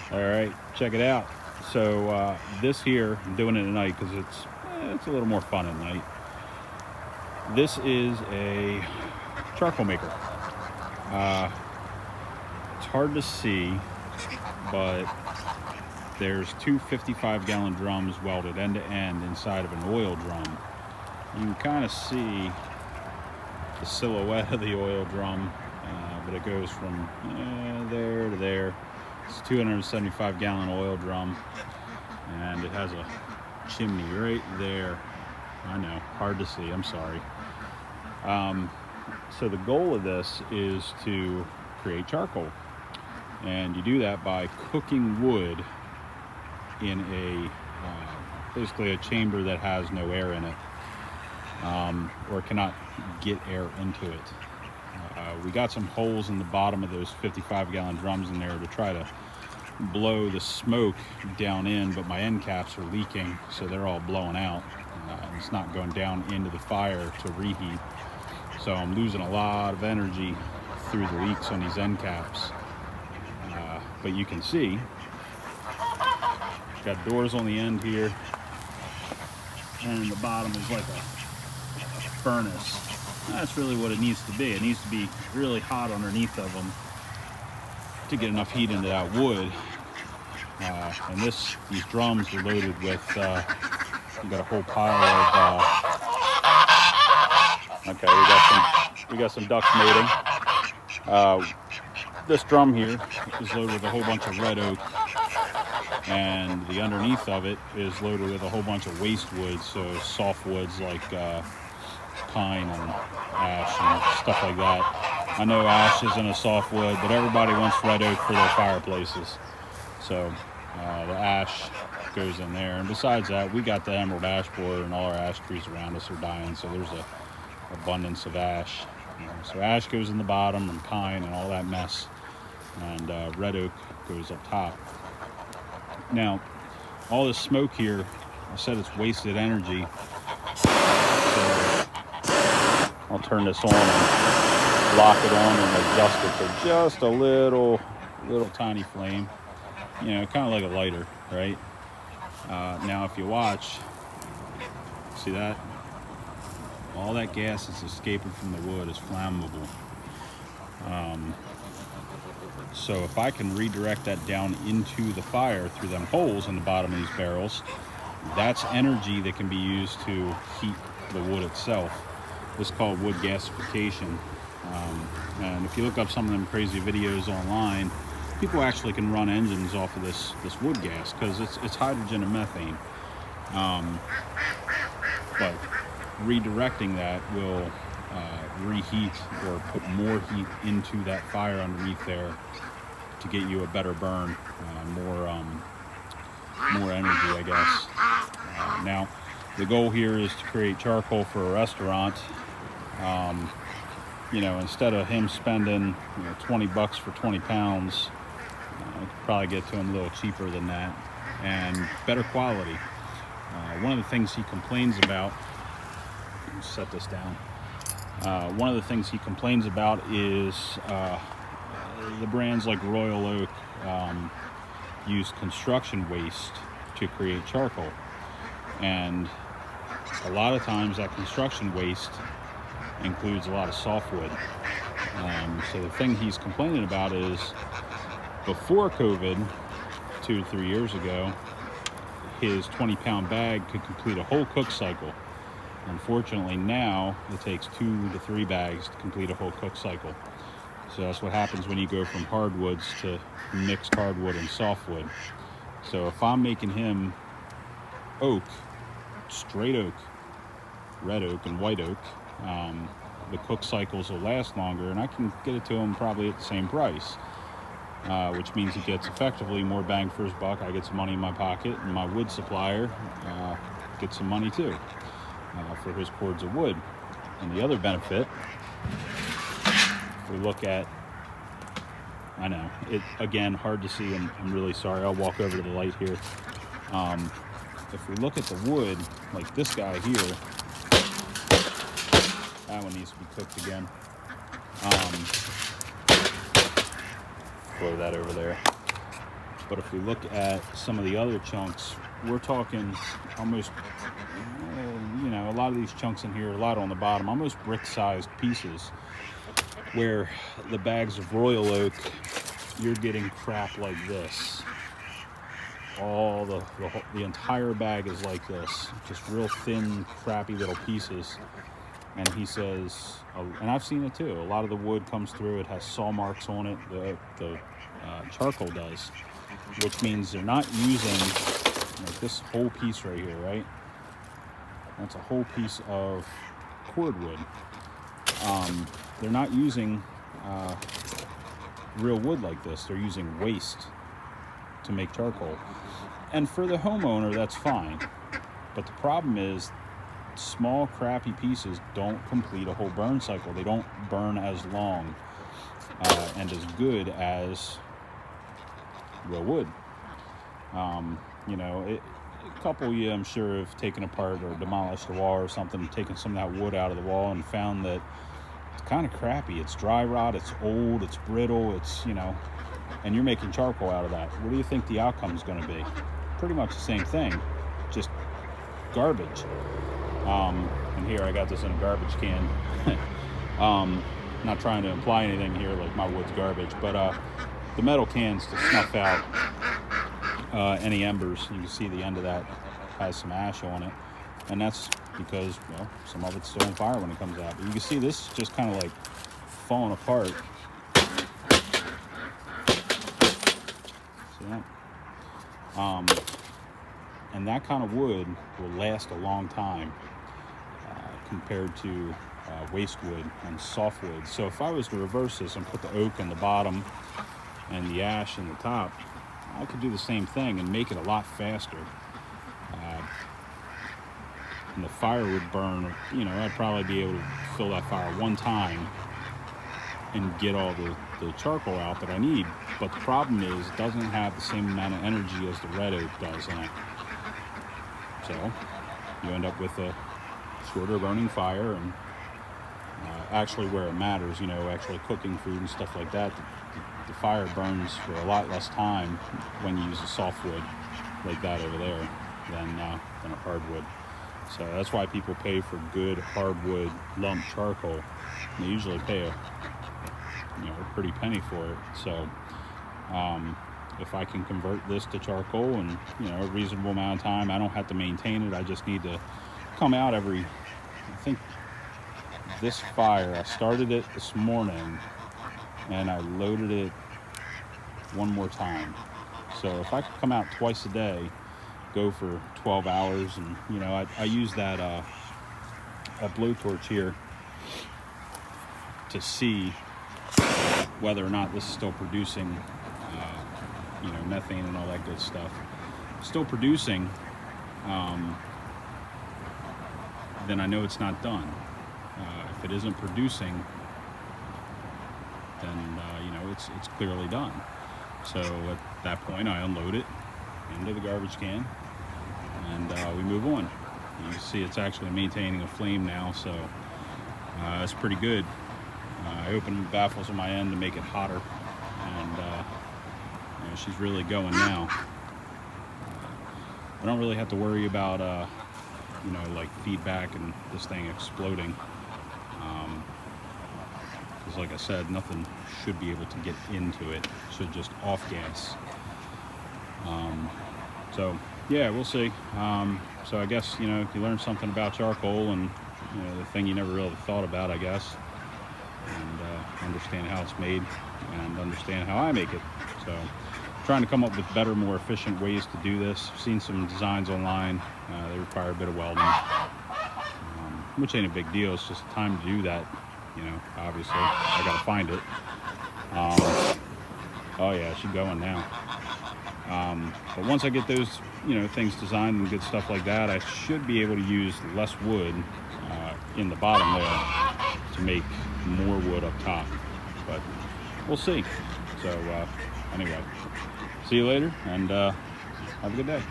All right, check it out. So this here, I'm doing it at night because it's a little more fun at night. This is a charcoal maker. It's hard to see, but there's two 55-gallon drums welded end to end inside of an oil drum. You can kind of see the silhouette of the oil drum, but it goes from there to there. It's a 275-gallon oil drum, and it has a chimney right there. I know, hard to see, I'm sorry. So the goal of this is to create charcoal, and you do that by cooking wood in basically a chamber that has no air in it, or cannot get air into it. We got some holes in the bottom of those 55-gallon drums in there to try to blow the smoke down in, but my end caps are leaking, so they're all blowing out. It's not going down into the fire to reheat, so I'm losing a lot of energy through the leaks on these end caps. But you can see, got doors on the end here, and the bottom is like a furnace. That's really what it needs to be. It needs to be really hot underneath of them to get enough heat into that wood. And these drums are loaded with, we got a whole pile of, okay, we got some ducks mating. This drum here is loaded with a whole bunch of red oak, and the underneath of it is loaded with a whole bunch of waste woods, so soft woods like pine and ash and stuff like that. I know ash isn't a softwood, but everybody wants red oak for their fireplaces. So the ash goes in there. And besides that, we got the emerald ash borer, and all our ash trees around us are dying, so there's an abundance of ash. So ash goes in the bottom, and pine and all that mess, and red oak goes up top. Now, all this smoke here, I said it's wasted energy. So I'll turn this on and lock it on and adjust it to just a little tiny flame. You know, kind of like a lighter, right? Now, if you watch, see that? All that gas that's escaping from the wood is flammable. So if I can redirect that down into the fire through them holes in the bottom of these barrels, that's energy that can be used to heat the wood itself. This is called wood gasification. And if you look up some of them crazy videos online, people actually can run engines off of this wood gas, because it's hydrogen and methane. But redirecting that will reheat or put more heat into that fire underneath there to get you a better burn, more energy, I guess. Now, the goal here is to create charcoal for a restaurant. You know, instead of him spending $20 for 20 pounds, I could probably get to him a little cheaper than that, and better quality. One of the things he complains about, set this down. One of the things he complains about is the brands like Royal Oak use construction waste to create charcoal, and a lot of times that construction waste includes a lot of softwood. So the thing he's complaining about is, before COVID, 2 to 3 years ago, his 20-pound bag could complete a whole cook cycle. Unfortunately, now it takes 2 to 3 bags to complete a whole cook cycle. So that's what happens when you go from hardwoods to mixed hardwood and softwood. So if I'm making him oak, straight oak, red oak and white oak, the cook cycles will last longer, and I can get it to him probably at the same price, which means he gets effectively more bang for his buck. I get some money in my pocket, and my wood supplier gets some money too for his cords of wood. And the other benefit, if we look at, I know, it again, hard to see, and I'm really sorry, I'll walk over to the light here. If we look at the wood, like this guy here, that one needs to be cooked again. Blow that over there. But if we look at some of the other chunks, we're talking almost, a lot of these chunks in here, a lot on the bottom, almost brick-sized pieces, where the bags of Royal Oak, you're getting crap like this. All the entire bag is like this, just real thin, crappy little pieces. And he says, and I've seen it too, a lot of the wood comes through, it has saw marks on it, the charcoal does, which means they're not using, like this whole piece right here, right? That's a whole piece of cordwood. They're not using real wood like this. They're using waste to make charcoal. And for the homeowner, that's fine. But the problem is, small crappy pieces don't complete a whole burn cycle. They don't burn as long and as good as real wood. A couple of you, I'm sure, have taken apart or demolished a wall or something, taken some of that wood out of the wall and found that it's kind of crappy. It's dry rot, it's old, it's brittle, and you're making charcoal out of that. What do you think the outcome is going to be? Pretty much the same thing, just garbage. And here I got this in a garbage can. Not trying to imply anything here like my wood's garbage, but the metal cans to snuff out any embers. You can see the end of that has some ash on it, and that's because, well, some of it's still on fire when it comes out. But you can see this just kind of like falling apart. See that? And that kind of wood will last a long time compared to waste wood and soft wood. So if I was to reverse this and put the oak in the bottom and the ash in the top, I could do the same thing and make it a lot faster. And the fire would burn, I'd probably be able to fill that fire one time and get all the charcoal out that I need. But the problem is, it doesn't have the same amount of energy as the red oak does in it. So you end up with a shorter burning fire, and actually where it matters, actually cooking food and stuff like that, the fire burns for a lot less time when you use a softwood like that over there than a hardwood. So that's why people pay for good hardwood lump charcoal. And they usually pay a pretty penny for it. So if I can convert this to charcoal in a reasonable amount of time, I don't have to maintain it. I just need to come out I think this fire, I started it this morning and I loaded it one more time. So if I could come out twice a day, go for 12 hours, and I use that a blowtorch here to see whether or not this is still producing methane and all that good stuff. Still producing, then I know it's not done. If it isn't producing, then it's clearly done. So at that point, I unload it into the garbage can, and we move on. You can see it's actually maintaining a flame now, so that's pretty good. I open the baffles on my end to make it hotter, and she's really going now. I don't really have to worry about like feedback and this thing exploding, because like I said, nothing should be able to get into it. It should just off gas. So yeah, we'll see. So I guess you learn something about charcoal, and the thing you never really thought about, I guess, and understand how it's made and understand how I make it. So trying to come up with better, more efficient ways to do this. I've seen some designs online. They require a bit of welding, which ain't a big deal. It's just time to do that. Obviously I gotta find it. Oh yeah, she's going now. But once I get those things designed and good stuff like that, I should be able to use less wood in the bottom there to make more wood up top, but we'll see. So anyway, see you later, and have a good day.